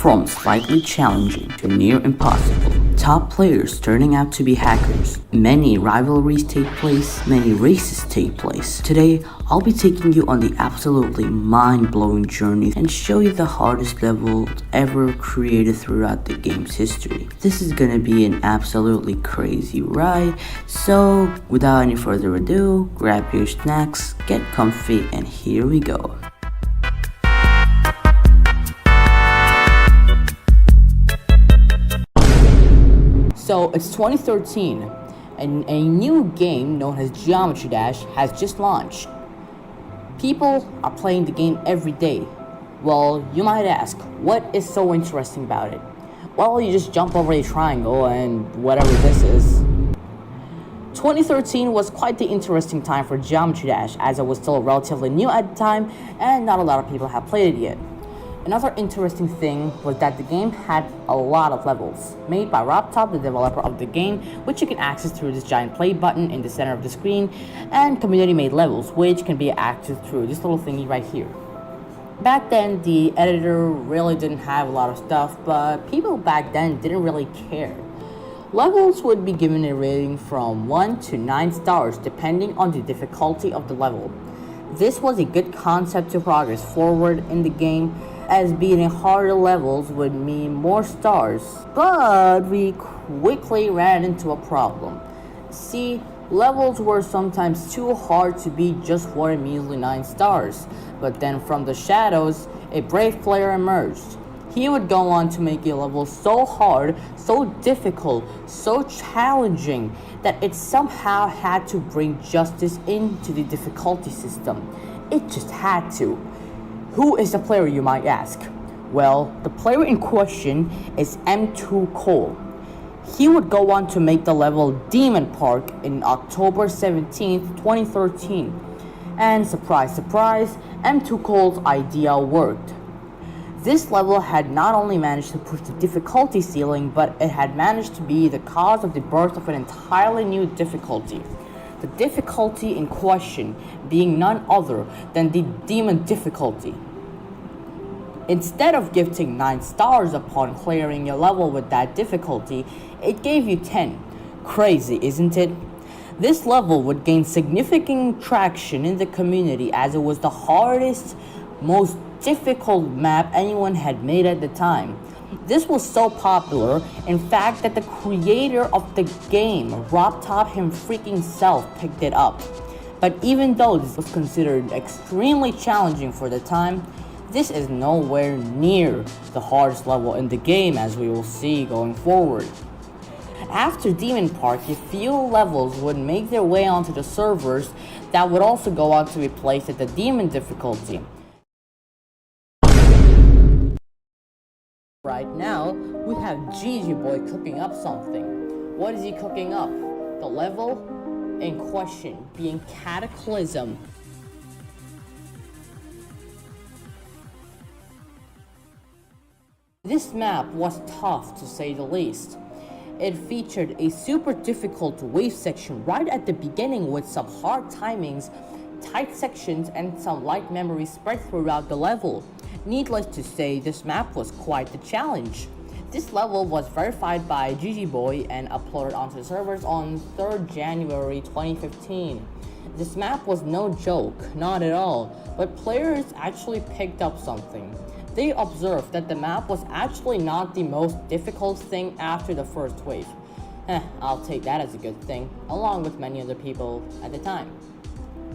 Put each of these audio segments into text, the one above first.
From slightly challenging to near impossible, top players turning out to be hackers. Many rivalries take place, many races take place. Today, I'll be taking you on the absolutely mind-blowing journey and show you the hardest level ever created throughout the game's history. This is gonna be an absolutely crazy ride, so without any further ado, grab your snacks, get comfy, and here we go. So it's 2013 and a new game known as Geometry Dash has just launched. People are playing the game every day. Well, you might ask, what is so interesting about it? Well, you just jump over a triangle and whatever this is. 2013 was quite the interesting time for Geometry Dash, as it was still relatively new at the time and not a lot of people have played it yet. Another interesting thing was that the game had a lot of levels, made by RobTop, the developer of the game, which you can access through this giant play button in the center of the screen, and community-made levels, which can be accessed through this little thingy right here. Back then, the editor really didn't have a lot of stuff, but people back then didn't really care. Levels would be given a rating from 1 to 9 stars, depending on the difficulty of the level. This was a good concept to progress forward in the game, as beating harder levels would mean more stars, but we quickly ran into a problem. See, levels were sometimes too hard to beat just for a measly 9 stars, but then from the shadows, a brave player emerged. He would go on to make a level so hard, so difficult, so challenging, that it somehow had to bring justice into the difficulty system. It just had to. Who is the player, you might ask? Well, the player in question is M2 Cole. He would go on to make the level Demon Park in October 17th, 2013. And surprise, surprise, M2 Cole's idea worked. This level had not only managed to push the difficulty ceiling, but it had managed to be the cause of the birth of an entirely new difficulty. The difficulty in question being none other than the Demon difficulty. Instead of gifting 9 stars upon clearing your level with that difficulty, it gave you 10. Crazy, isn't it? This level would gain significant traction in the community as it was the hardest, most difficult map anyone had made at the time. This was so popular, in fact, that the creator of the game, RobTop him freaking self, picked it up. But even though this was considered extremely challenging for the time, this is nowhere near the hardest level in the game, as we will see going forward. After Demon Park, a few levels would make their way onto the servers that would also go on to be placed at the Demon difficulty. Right now, we have GG Boy cooking up something. What is he cooking up? The level in question being Cataclysm. This map was tough to say the least. It featured a super difficult wave section right at the beginning with some hard timings, tight sections, and some light memory spread throughout the level. Needless to say, this map was quite the challenge. This level was verified by GG Boy and uploaded onto the servers on 3rd January 2015. This map was no joke, not at all, but players actually picked up something. They observed that the map was actually not the most difficult thing after the first wave. I'll take that as a good thing, along with many other people at the time.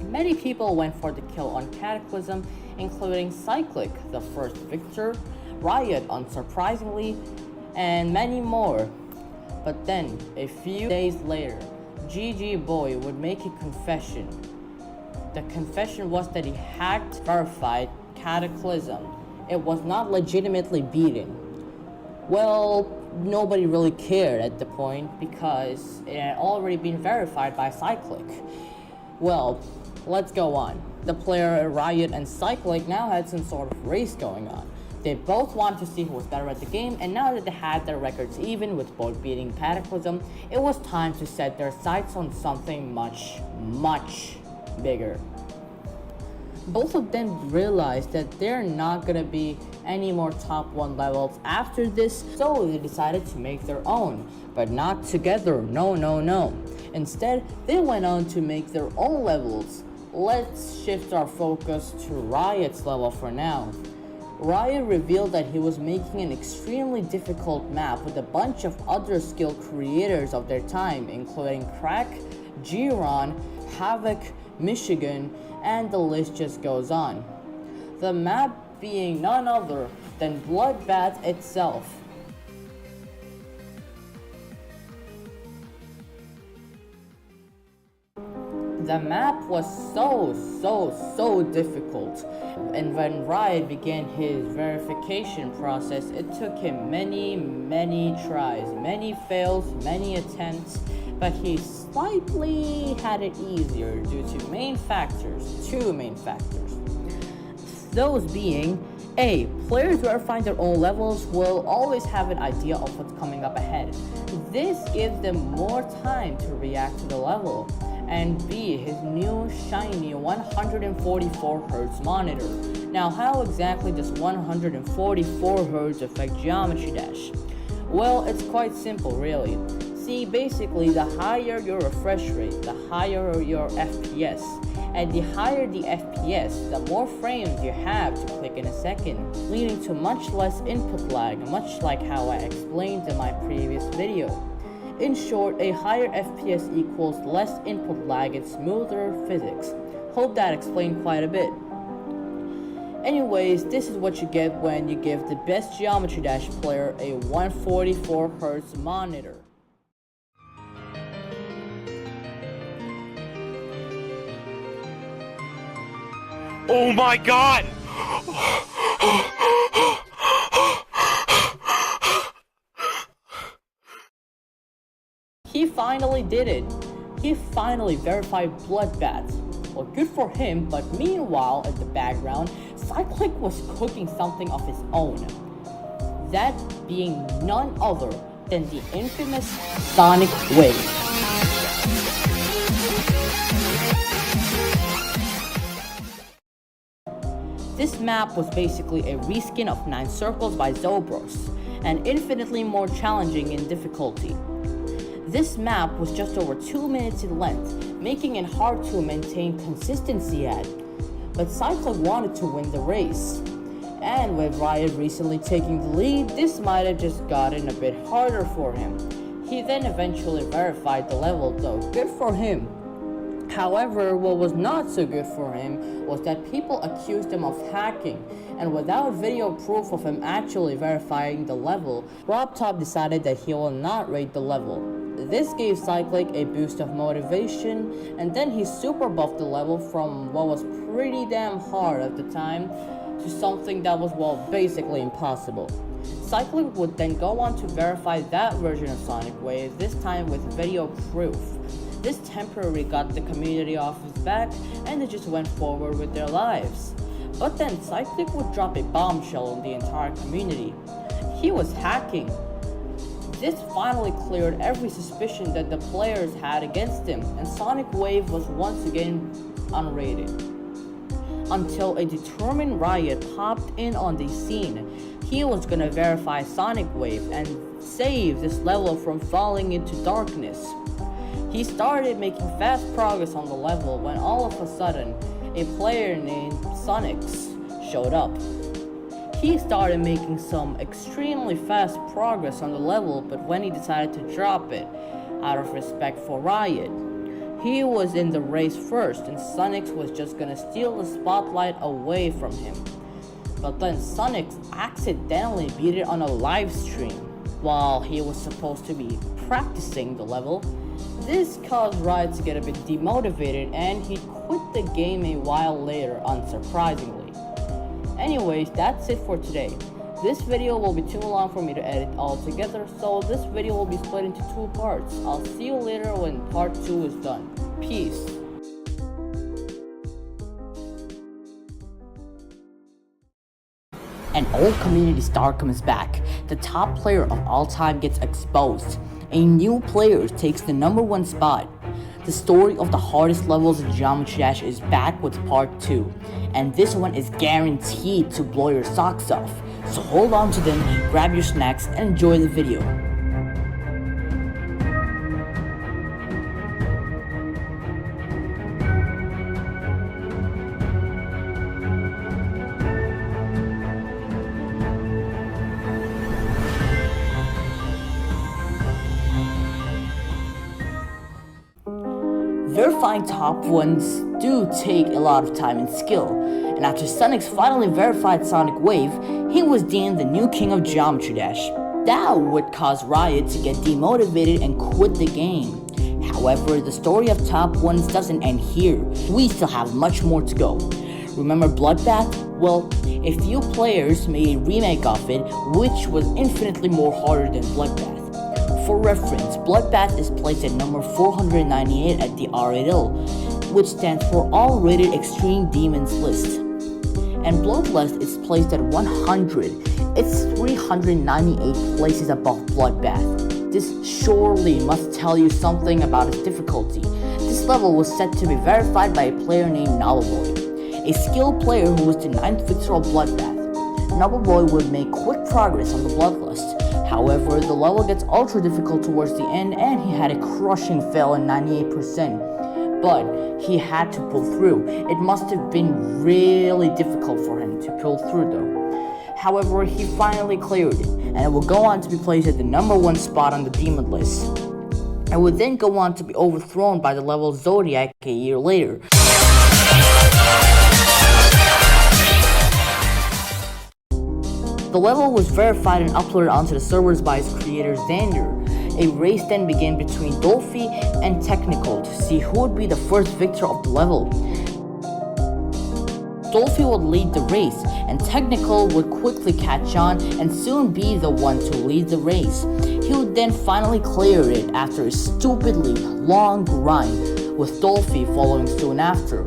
Many people went for the kill on Cataclysm, including Cyclic, the first victor, Riot, unsurprisingly, and many more. But then, a few days later, GG Boy would make a confession. The confession was that he hacked verified Cataclysm. It was not legitimately beaten. Well, nobody really cared at the point because it had already been verified by Cyclic. Well, let's go on. The player Riot and Cyclic now had some sort of race going on. They both wanted to see who was better at the game, and now that they had their records even with both beating Cataclysm, it was time to set their sights on something much, much bigger. Both of them realized that they're not gonna be any more top 1 levels after this, so they decided to make their own, but not together, no. Instead, they went on to make their own levels. Let's shift our focus to Riot's level for now. Riot revealed that he was making an extremely difficult map with a bunch of other skilled creators of their time, including Crack, Giron, Havoc, Michigan, and the list just goes on. The map being none other than Bloodbath itself. The map was so difficult, and when Riot began his verification process, it took him many tries, many fails, many attempts, but he slightly had it easier due to two main factors. Those being, A, players verifying their own levels will always have an idea of what's coming up ahead. This gives them more time to react to the level. And B, his new shiny 144Hz monitor. Now, how exactly does 144Hz affect Geometry Dash? Well, it's quite simple, really. See, basically, the higher your refresh rate, the higher your FPS. And the higher the FPS, the more frames you have to click in a second, leading to much less input lag, much like how I explained in my previous video. In short, a higher FPS equals less input lag and smoother physics. Hope that explained quite a bit. Anyways, this is what you get when you give the best Geometry Dash player a 144Hz monitor. Oh my god! He finally did it. He finally verified Bloodbath. Well, good for him, but meanwhile, in the background, zZoink was cooking something of his own. That being none other than the infamous Sonic Wave. This map was basically a reskin of 9 Circles by Zobros, and infinitely more challenging in difficulty. This map was just over 2 minutes in length, making it hard to maintain consistency at. But zZoink wanted to win the race. And with Riot recently taking the lead, this might have just gotten a bit harder for him. He then eventually verified the level though, good for him. However, what was not so good for him was that people accused him of hacking, and without video proof of him actually verifying the level, RobTop decided that he will not rate the level. This gave zZoink a boost of motivation, and then he super buffed the level from what was pretty damn hard at the time to something that was, well, basically impossible. zZoink would then go on to verify that version of Sonic Wave, this time with video proof. This temporarily got the community off his back, and they just went forward with their lives. But then zZoink would drop a bombshell on the entire community. He was hacking. This finally cleared every suspicion that the players had against him, and Sonic Wave was once again unrated. Until a determined Riot popped in on the scene. He was gonna verify Sonic Wave and save this level from falling into darkness. He started making fast progress on the level when all of a sudden, a player named Sonix showed up. He started making some extremely fast progress on the level, but when he decided to drop it, out of respect for Riot, he was in the race first, and Sonix was just gonna steal the spotlight away from him. But then Sonix accidentally beat it on a live stream while he was supposed to be practicing the level. This caused Riot to get a bit demotivated, and he quit the game a while later, unsurprisingly. Anyways, that's it for today. This video will be too long for me to edit all together, so this video will be split into 2 parts. I'll see you later when part 2 is done. Peace. An old community star comes back. The top player of all time gets exposed. A new player takes the #1 spot. The The story of the hardest levels in Geometry Dash is back with part 2, and this one is guaranteed to blow your socks off. So hold on to them, grab your snacks, and enjoy the video. Verifying top ones do take a lot of time and skill, and after Sonic's finally verified Sonic Wave, he was deemed the new king of Geometry Dash. That would cause Riot to get demotivated and quit the game. However, the story of top ones doesn't end here. We still have much more to go. Remember Bloodbath? Well, a few players made a remake of it, which was infinitely more harder than Bloodbath. For reference, Bloodbath is placed at number 498 at the RAL, which stands for All Rated Extreme Demons list. And Bloodlust is placed at 100. It's 398 places above Bloodbath. This surely must tell you something about its difficulty. This level was said to be verified by a player named Novelboy, a skilled player who was the 9th victor of Bloodbath. Novelboy would make quick progress on the Bloodlust. However, the level gets ultra difficult towards the end and he had a crushing fail in 98%. But he had to pull through. It must have been really difficult for him to pull through though. However, he finally cleared it, and it will go on to be placed at the number 1 spot on the demon list. It would then go on to be overthrown by the level Zodiac a year later. The level was verified and uploaded onto the servers by its creator Xander. A race then began between Dolphy and Technical to see who would be the first victor of the level. Dolphy would lead the race, and Technical would quickly catch on and soon be the one to lead the race. He would then finally clear it after a stupidly long grind, with Dolphy following soon after.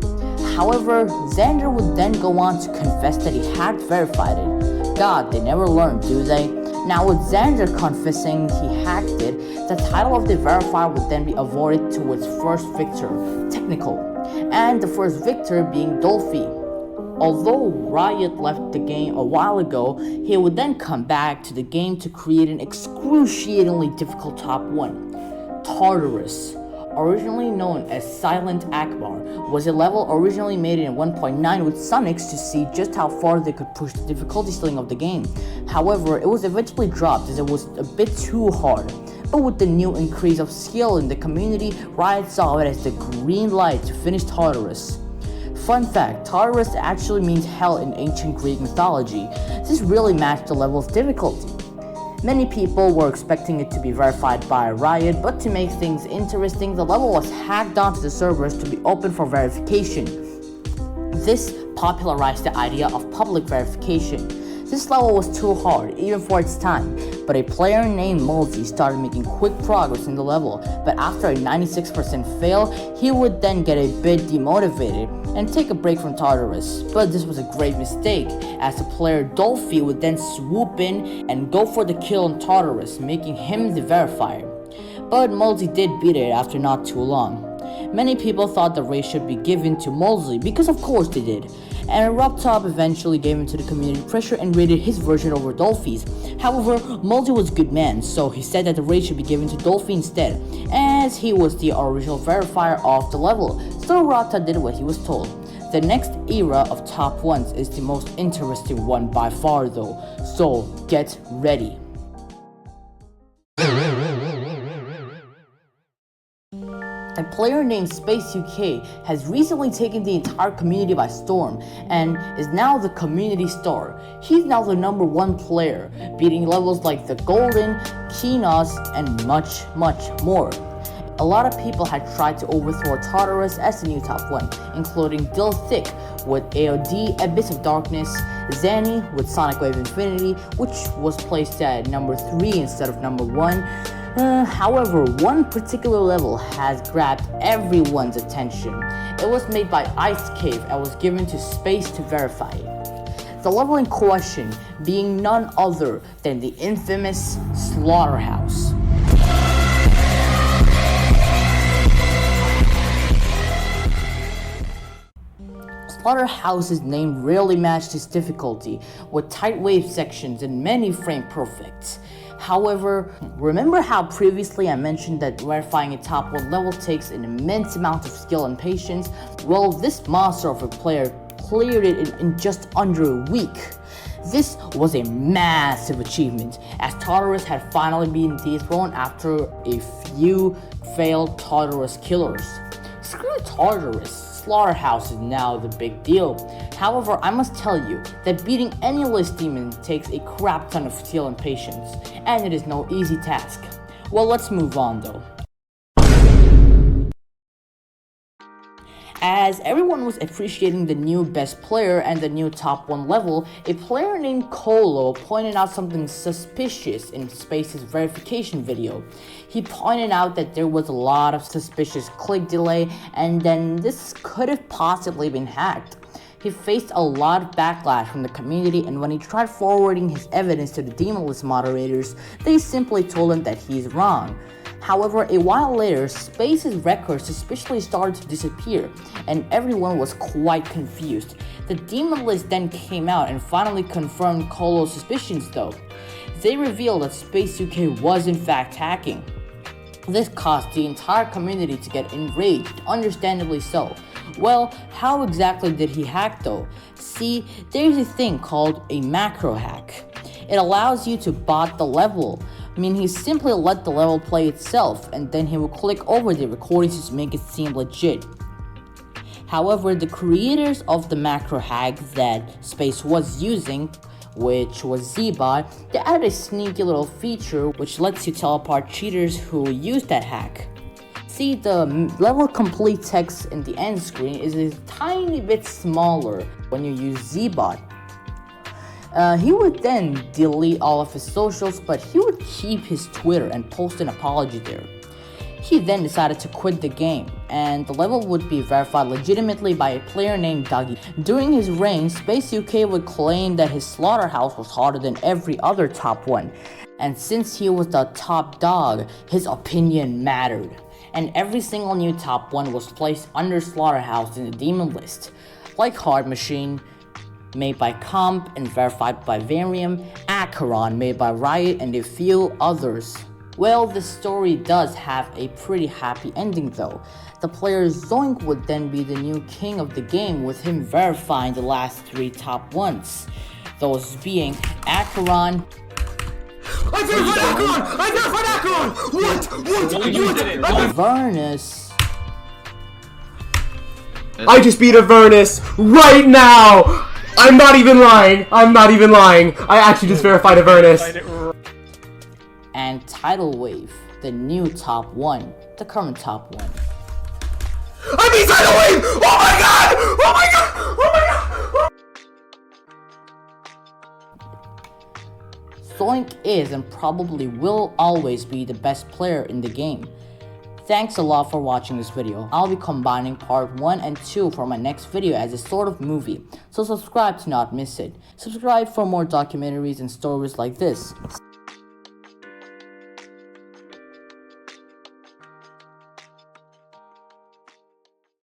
However, Xander would then go on to confess that he had verified it. God, they never learn, do they? Now with Xander confessing he hacked it, the title of the verifier would then be awarded to its first victor, Technical, and the first victor being Dolphy. Although Riot left the game a while ago, he would then come back to the game to create an excruciatingly difficult top 1, Tartarus. Originally known as Silent Akbar, was a level originally made in 1.9 with Sonics to see just how far they could push the difficulty ceiling of the game. However, it was eventually dropped as it was a bit too hard. But with the new increase of skill in the community, Riot saw it as the green light to finish Tartarus. Fun fact, Tartarus actually means hell in ancient Greek mythology. This really matched the level's difficulty. Many people were expecting it to be verified by Riot, but to make things interesting, the level was hacked onto the servers to be open for verification. This popularized the idea of public verification. This level was too hard, even for its time, but a player named Mulzi started making quick progress in the level, but after a 96% fail, he would then get a bit demotivated and take a break from Tartarus. But this was a great mistake, as the player Dolphy would then swoop in and go for the kill on Tartarus, making him the verifier. But Mulzi did beat it after not too long. Many people thought the race should be given to Mulzi, because of course they did, and Ruptop eventually gave in to the community pressure and rated his version over Dolphy's. However, Mulzi was a good man, so he said that the race should be given to Dolphy instead, as he was the original verifier of the level, so Ruptop did what he was told. The next era of top 1s is the most interesting one by far though, so get ready. A player named SpaceUK has recently taken the entire community by storm and is now the community star. He's now the number 1 player, beating levels like the Golden, Keynos, and much more. A lot of people had tried to overthrow Tartarus as the new top 1, including Dill Thick with AOD Abyss of Darkness, Zanny with Sonic Wave Infinity, which was placed at number 3 instead of number 1. However, one particular level has grabbed everyone's attention. It was made by Ice Cave and was given to Space to verify it. The level in question being none other than the infamous Slaughterhouse. Slaughterhouse's name rarely matched his difficulty, with tight wave sections and many frame perfects. However, remember how previously I mentioned that verifying a top 1 level takes an immense amount of skill and patience? Well, this monster of a player cleared it in just under a week. This was a massive achievement, as Tartarus had finally been dethroned after a few failed Tartarus killers. Screw Tartarus, Slaughterhouse is now the big deal. However, I must tell you that beating any list demon takes a crap ton of skill and patience, and it is no easy task. Well, let's move on though. As everyone was appreciating the new best player and the new top 1 level, a player named Colo pointed out something suspicious in Space's verification video. He pointed out that there was a lot of suspicious click delay, and then this could have possibly been hacked. He faced a lot of backlash from the community, and when he tried forwarding his evidence to the Demon List moderators, they simply told him that he's wrong. However, a while later, Space's records suspiciously started to disappear, and everyone was quite confused. The Demon List then came out and finally confirmed Colo's suspicions though. They revealed that SpaceUK was in fact hacking. This caused the entire community to get enraged, understandably so. Well, how exactly did he hack though? See, there's a thing called a macro hack. It allows you to bot the level. I mean, he simply let the level play itself, and then he will click over the recordings to make it seem legit. However, the creators of the macro hack that Space was using, which was zBot, they added a sneaky little feature which lets you tell apart cheaters who use that hack. See, the level complete text in the end screen is a tiny bit smaller when you use zBot. He would then delete all of his socials, but he would keep his Twitter and post an apology there. He then decided to quit the game, and the level would be verified legitimately by a player named Doggie. During his reign, SpaceUK would claim that his slaughterhouse was harder than every other top 1, and since he was the top dog, his opinion mattered, and every single new top 1 was placed under Slaughterhouse in the Demon List, like Hard Machine, made by Comp and verified by Varium, Acheron, made by Riot, and a few others. Well, the story does have a pretty happy ending though. The player Zoink would then be the new king of the game, with him verifying the last 3 top 1s. Those being Acheron. I verified Acheron! What? Avernus. I just beat Avernus right now! I'm not even lying! I actually just verified Aeternus. And Tidal Wave, the new top 1, the current top 1. I beat Tidal Wave! Oh my god! Oh my god! Oh my god! Zoink is and probably will always be the best player in the game. Thanks a lot for watching this video. I'll be combining part 1 and 2 for my next video as a sort of movie, so subscribe to not miss it. Subscribe for more documentaries and stories like this.